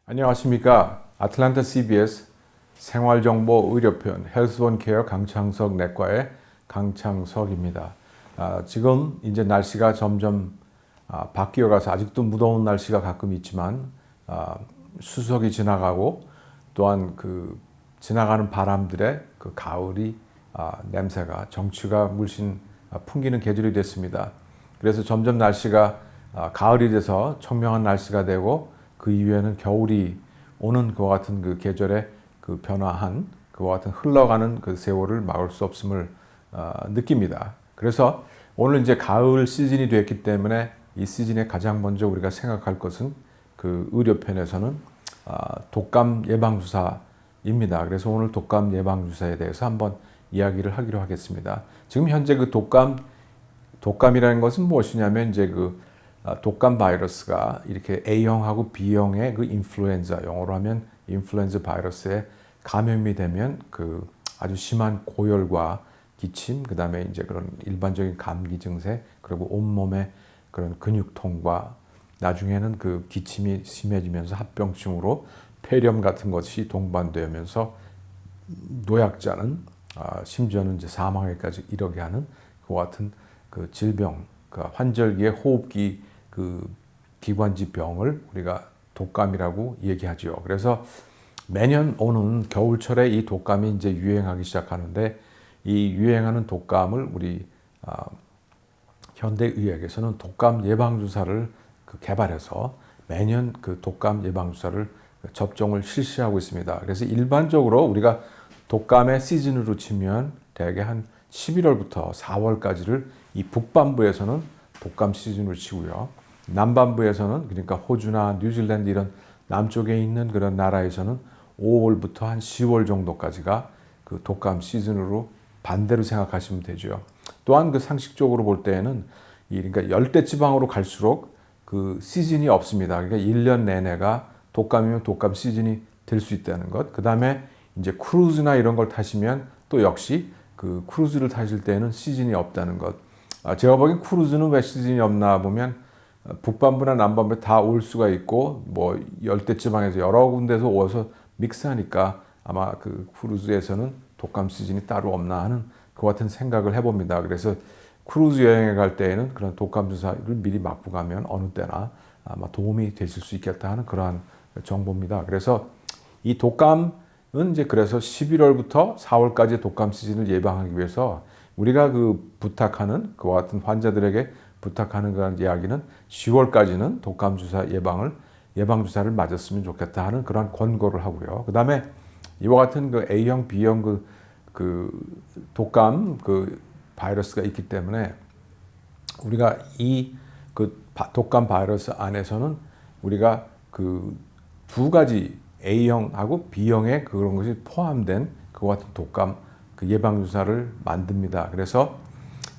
안녕하십니까. 아틀란타 CBS 생활정보 의료편 헬스원케어 강창석 내과의 강창석입니다. 지금 이제 날씨가 점점 바뀌어가서 아직도 무더운 날씨가 가끔 있지만 수석이 지나가고 또한 그 지나가는 바람들의 그 가을이 냄새가 정취가 물씬 풍기는 계절이 됐습니다. 그래서 점점 날씨가 가을이 돼서 청명한 날씨가 되고 그 이후에는 겨울이 오는 그와 같은 그 계절의 그 변화한 그와 같은 흘러가는 그 세월을 막을 수 없음을 느낍니다. 그래서 오늘 이제 가을 시즌이 됐기 때문에 이 시즌에 가장 먼저 우리가 생각할 것은 그 의료편에서는 독감 예방 주사입니다. 그래서 오늘 독감 예방 주사에 대해서 한번 이야기를 하기로 하겠습니다. 지금 현재 그 독감이라는 것은 무엇이냐면 이제 그 독감 바이러스가 이렇게 A형하고 B형의 그 인플루엔자, 영어로 하면 인플루엔자 바이러스에 감염이 되면 그 아주 심한 고열과 기침, 그 다음에 이제 그런 일반적인 감기 증세, 그리고 온몸에 그런 근육통과 나중에는 그 기침이 심해지면서 합병증으로 폐렴 같은 것이 동반되면서 노약자는 심지어는 이제 사망에까지 이르게 하는 그와 같은 그 질병, 그 환절기의 호흡기 그 기관지 병을 우리가 독감이라고 얘기하죠. 그래서 매년 오는 겨울철에 이 독감이 이제 유행하기 시작하는데 이 유행하는 독감을 우리 현대의학에서는 독감 예방 주사를 개발해서 매년 그 독감 예방 주사를 접종을 실시하고 있습니다. 그래서 일반적으로 우리가 독감의 시즌으로 치면 대개 한 11월부터 4월까지를 이 북반부에서는 독감 시즌으로 치고요. 남반부에서는 그러니까 호주나 뉴질랜드 이런 남쪽에 있는 그런 나라에서는 5월부터 한 10월 정도까지가 그 독감 시즌으로 반대로 생각하시면 되죠. 또한 그 상식적으로 볼 때에는 그러니까 열대지방으로 갈수록 그 시즌이 없습니다. 그러니까 1년 내내가 독감이면 독감 시즌이 될 수 있다는 것. 그 다음에 이제 크루즈나 이런 걸 타시면 또 역시 그 크루즈를 타실 때는 시즌이 없다는 것. 제가 보기엔 크루즈는 왜 시즌이 없나 보면 북반부나 남반부에 다 올 수가 있고 뭐 열대지방에서 여러 군데서 와서 믹스하니까 아마 그 크루즈에서는 독감 시즌이 따로 없나 하는 그 같은 생각을 해봅니다. 그래서 크루즈 여행에 갈 때에는 그런 독감 주사를 미리 맞고 가면 어느 때나 아마 도움이 되실 수 있겠다 하는 그러한 정보입니다. 그래서 이 독감은 이제 그래서 11월부터 4월까지 독감 시즌을 예방하기 위해서 우리가 그 부탁하는 그와 같은 환자들에게 부탁하는 그런 이야기는 10월까지는 독감 주사 예방 주사를 맞았으면 좋겠다 하는 그런 권고를 하고요. 그 다음에 이와 같은 그 A형, B형 그 독감 그 바이러스가 있기 때문에 우리가 이 그 독감 바이러스 안에서는 우리가 그 두 가지 A형하고 B형의 그런 것이 포함된 그와 같은 독감 그 예방 주사를 만듭니다. 그래서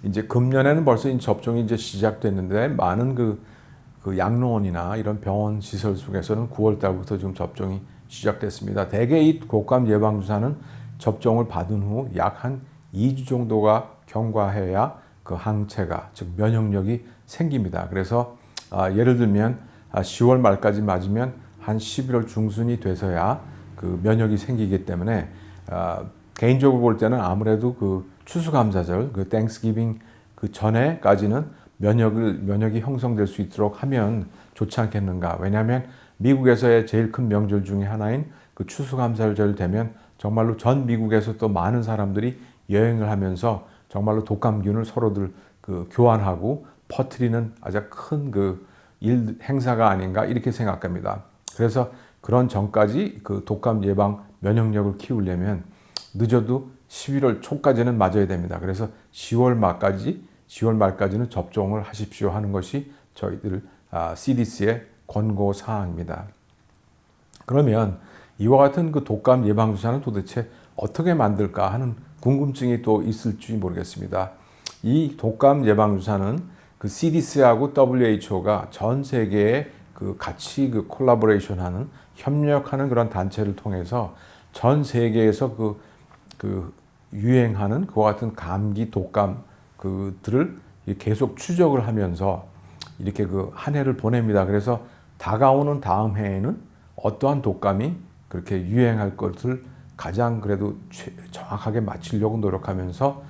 이제 금년에는 벌써 이 접종이 이제 시작됐는데 많은 그 양로원이나 이런 병원 시설 속에서는 9월 달부터 지금 접종이 시작됐습니다. 대개 이 독감 예방 주사는 접종을 받은 후 약 한 2주 정도가 경과해야 그 항체가 즉 면역력이 생깁니다. 그래서 예를 들면 10월 말까지 맞으면 한 11월 중순이 돼서야 그 면역이 생기기 때문에 개인적으로 볼 때는 아무래도 그 추수감사절, 그 땡스기빙 그 전에까지는 면역이 형성될 수 있도록 하면 좋지 않겠는가. 왜냐하면 미국에서의 제일 큰 명절 중에 하나인 그 추수감사절 되면 정말로 전 미국에서 또 많은 사람들이 여행을 하면서 정말로 독감균을 서로들 그 교환하고 퍼뜨리는 아주 큰 그 행사가 아닌가 이렇게 생각합니다. 그래서 그런 전까지 그 독감 예방 면역력을 키우려면 늦어도 11월 초까지는 맞아야 됩니다. 그래서 10월 말까지는 접종을 하십시오 하는 것이 저희들 CDC의 권고 사항입니다. 그러면 이와 같은 그 독감 예방 주사는 도대체 어떻게 만들까 하는 궁금증이 또 있을지 모르겠습니다. 이 독감 예방 주사는 그 CDC하고 WHO가 전 세계에 그 같이 그 콜라보레이션하는 협력하는 그런 단체를 통해서 전 세계에서 그 유행하는 그와 같은 감기 독감 그들을 계속 추적을 하면서 이렇게 그 한 해를 보냅니다. 그래서 다가오는 다음 해에는 어떠한 독감이 그렇게 유행할 것을 가장 그래도 정확하게 맞추려고 노력하면서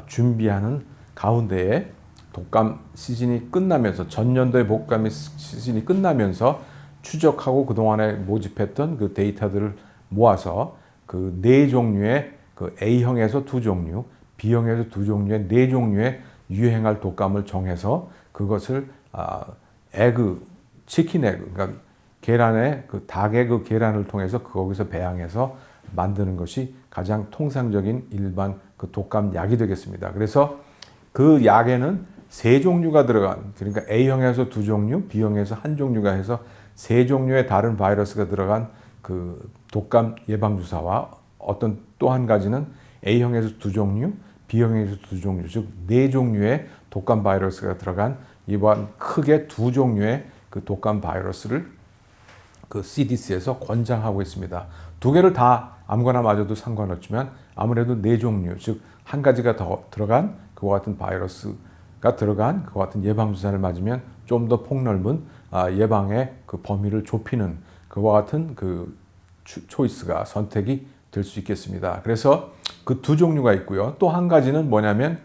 준비하는 가운데에 독감 시즌이 끝나면서 전년도의 독감 시즌이 끝나면서 추적하고 그동안에 모집했던 그 데이터들을 모아서 그 네 종류의 그 A형에서 두 종류, B형에서 두 종류의 네 종류의 유행할 독감을 정해서 그것을 치킨 에그, 그러니까 계란의 그 닭의 그 계란을 통해서 거기서 배양해서 만드는 것이 가장 통상적인 일반 그 독감 약이 되겠습니다. 그래서 그 약에는 세 종류가 들어간, 그러니까 A형에서 두 종류, B형에서 한 종류가 해서 세 종류의 다른 바이러스가 들어간 그 독감 예방주사와 어떤 또 한 가지는 A형에서 두 종류, B형에서 두 종류, 즉 네 종류의 독감 바이러스가 들어간 이번 크게 두 종류의 그 독감 바이러스를 그 CDC에서 권장하고 있습니다. 두 개를 다 아무거나 맞아도 상관없지만 아무래도 네 종류, 즉 한 가지가 더 들어간 그와 같은 바이러스가 들어간 그와 같은 예방주사를 맞으면 좀 더 폭넓은 예방의 그 범위를 좁히는 그와 같은 그 초이스가 선택이 될 수 있겠습니다. 그래서 그 두 종류가 있고요. 또 한 가지는 뭐냐면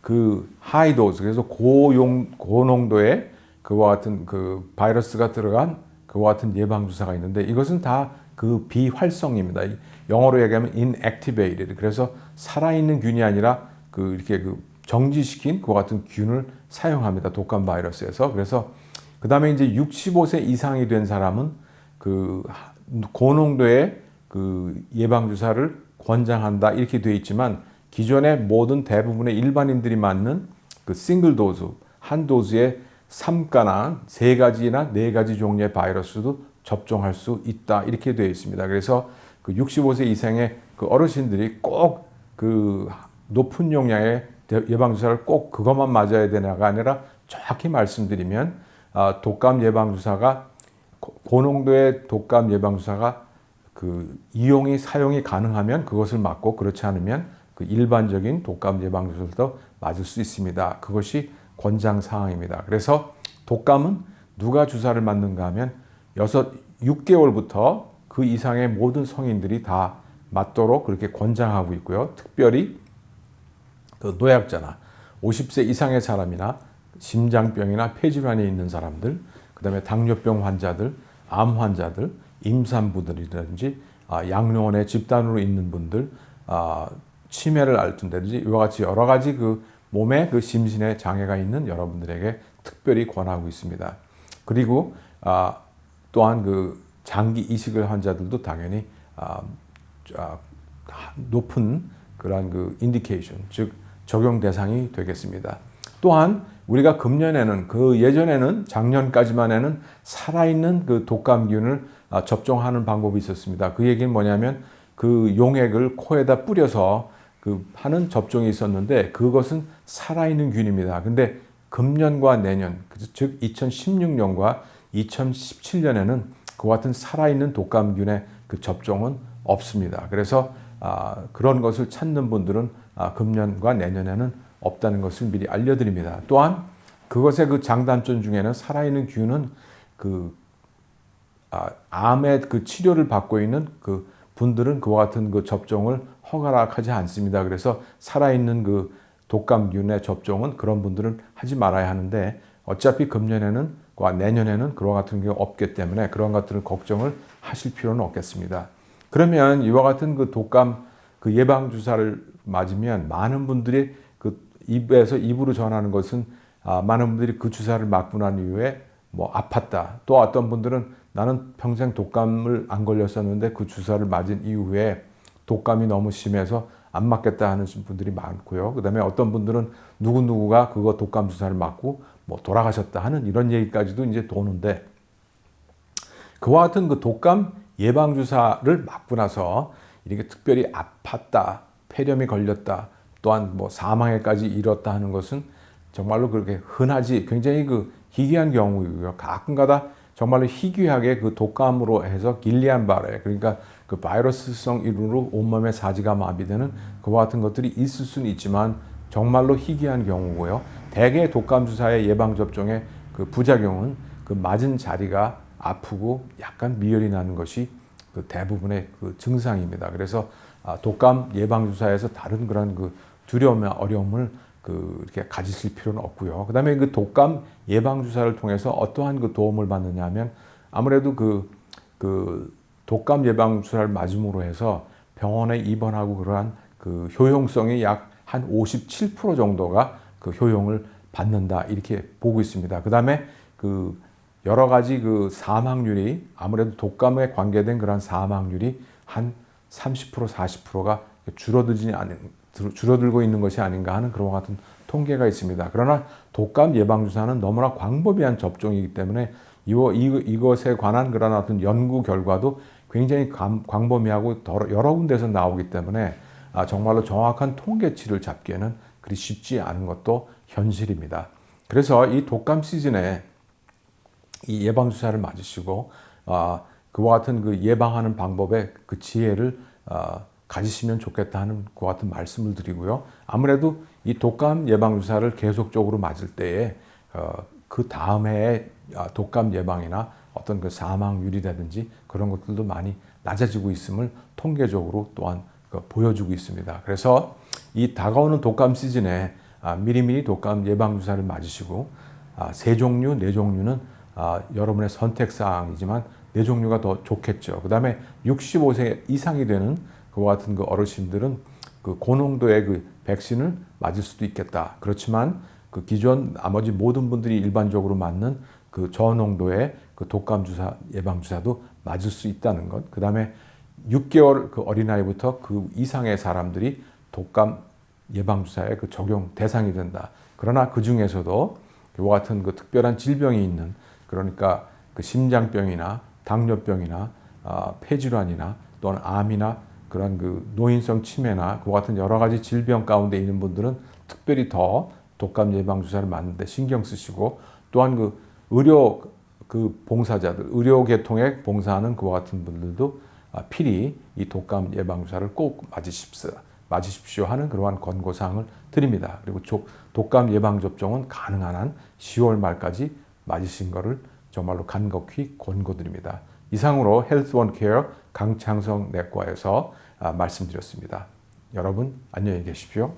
그 하이도즈, 그래서 고농도의 그와 같은 그 바이러스가 들어간 그와 같은 예방주사가 있는데 이것은 다 그 비활성입니다. 영어로 얘기하면 inactivated. 그래서 살아있는 균이 아니라 그 이렇게 그 정지시킨 그와 같은 균을 사용합니다. 독감 바이러스에서. 그래서 그 다음에 이제 65세 이상이 된 사람은 그 고농도의 그 예방주사를 권장한다 이렇게 되어 있지만 기존의 모든 대부분의 일반인들이 맞는 그 싱글 도즈, 한 도즈의 3가나 3가지나 4가지 종류의 바이러스도 접종할 수 있다 이렇게 되어 있습니다. 그래서 그 65세 이상의 그 어르신들이 꼭 그 높은 용량의 예방주사를 꼭 그것만 맞아야 되냐가 아니라 정확히 말씀드리면 독감 예방주사가 고농도의 독감 예방주사가 그 사용이 가능하면 그것을 맞고 그렇지 않으면 그 일반적인 독감 예방주사도 맞을 수 있습니다. 그것이 권장 사항입니다. 그래서 독감은 누가 주사를 맞는가 하면 6개월부터 그 이상의 모든 성인들이 다 맞도록 그렇게 권장하고 있고요. 특별히 그 노약자나 50세 이상의 사람이나 심장병이나 폐질환이 있는 사람들, 그 다음에 당뇨병 환자들, 암 환자들, 임산부들이라든지 양로원에 집단으로 있는 분들, 치매를 앓든다든지 이와 같이 여러 가지 그 몸에 그 심신의 장애가 있는 여러분들에게 특별히 권하고 있습니다. 그리고 또한 그 장기 이식을 환자들도 당연히 높은 그러한 그 인디케이션, 즉 적용 대상이 되겠습니다. 또한 우리가 금년에는 그 예전에는 작년까지만 해는 살아있는 그 독감균을 접종하는 방법이 있었습니다. 그 얘기는 뭐냐면 그 용액을 코에다 뿌려서 그 하는 접종이 있었는데 그것은 살아있는 균입니다. 근데 금년과 내년, 즉 2016년과 2017년에는 그와 같은 살아있는 독감균의 그 접종은 없습니다. 그래서 그런 것을 찾는 분들은 금년과 내년에는 없다는 것을 미리 알려드립니다. 또한 그것의 그 장단점 중에는 살아있는 균은 그 암의 그 치료를 받고 있는 그 분들은 그와 같은 그 접종을 허가하지 않습니다. 그래서 살아있는 그 독감균의 접종은 그런 분들은 하지 말아야 하는데 어차피 금년에는 내년에는 그와 같은 게 없기 때문에 그런 것들을 걱정을 하실 필요는 없겠습니다. 그러면 이와 같은 그 독감 그 예방주사를 맞으면 많은 분들이 그 입에서 입으로 전하는 것은 많은 분들이 그 주사를 맞고 난 이후에 뭐 아팠다. 또 어떤 분들은 나는 평생 독감을 안 걸렸었는데 그 주사를 맞은 이후에 독감이 너무 심해서 안 맞겠다 하는 분들이 많고요. 그 다음에 어떤 분들은 누구누구가 그거 독감 주사를 맞고 뭐 돌아가셨다 하는 이런 얘기까지도 이제 도는데 그와 같은 그 독감 예방주사를 맞고 나서 이렇게 특별히 아팠다, 폐렴이 걸렸다, 또한 뭐 사망에까지 이뤘다 하는 것은 정말로 그렇게 흔하지 굉장히 그 희귀한 경우이고요. 가끔가다 정말로 희귀하게 그 독감으로 해서 길리안바레 그러니까 그 바이러스성 이론으로 온몸의 사지가 마비되는 그와 같은 것들이 있을 수는 있지만 정말로 희귀한 경우고요. 대개 독감 주사의 예방 접종의 그 부작용은 그 맞은 자리가 아프고 약간 미열이 나는 것이 그 대부분의 그 증상입니다. 그래서 독감 예방 주사에서 다른 그런 그 두려움이나 어려움을 이렇게 가지실 필요는 없고요. 그다음에 그 독감 예방 주사를 통해서 어떠한 그 도움을 받느냐면 아무래도 그 독감 예방 주사를 맞음으로 해서 병원에 입원하고 그러한 그 효용성이 약 한 57% 정도가 그 효용을 받는다 이렇게 보고 있습니다. 그다음에 그 여러 가지 그 사망률이 아무래도 독감에 관계된 그런 사망률이 한 30% 40%가 줄어들고 있는 것이 아닌가 하는 그런 같은 통계가 있습니다. 그러나 독감 예방 주사는 너무나 광범위한 접종이기 때문에 이것에 관한 그런 어떤 연구 결과도 굉장히 광범위하고 여러 군데서 나오기 때문에 정말로 정확한 통계치를 잡기에는 그리 쉽지 않은 것도 현실입니다. 그래서 이 독감 시즌에 이 예방 주사를 맞으시고 그와 같은 그 예방하는 방법의 그 지혜를 가지시면 좋겠다 하는 그와 같은 말씀을 드리고요. 아무래도 이 독감 예방 주사를 계속적으로 맞을 때에 그 다음 해에 독감 예방이나 어떤 그 사망률이라든지 그런 것들도 많이 낮아지고 있음을 통계적으로 또한 보여주고 있습니다. 그래서 이 다가오는 독감 시즌에 미리미리 독감 예방 주사를 맞으시고 세 종류, 네 종류는 여러분의 선택 사항이지만 네 종류가 더 좋겠죠. 그다음에 65세 이상이 되는 그와 같은 그 어르신들은 그 고농도의 그 백신을 맞을 수도 있겠다. 그렇지만 그 기존 나머지 모든 분들이 일반적으로 맞는 그 저농도의 그 독감 주사 예방 주사도 맞을 수 있다는 것. 그다음에 6개월 그 어린아이부터 그 이상의 사람들이 독감 예방 주사의 그 적용 대상이 된다. 그러나 그 중에서도 이와 같은 그 특별한 질병이 있는 그러니까 그 심장병이나 당뇨병이나 폐질환이나 또는 암이나 그런 그 노인성 치매나 그와 같은 여러 가지 질병 가운데 있는 분들은 특별히 더 독감 예방 주사를 맞는데 신경 쓰시고 또한 그 의료 그 봉사자들, 의료 계통에 봉사하는 그와 같은 분들도 필히 이 독감 예방 주사를 꼭 맞으십시오 하는 그러한 권고사항을 드립니다. 그리고 독감 예방 접종은 가능한 한 10월 말까지 맞으신 것을 정말로 간곡히 권고드립니다. 이상으로 헬스원 케어 강창성 내과에서 말씀드렸습니다. 여러분 안녕히 계십시오.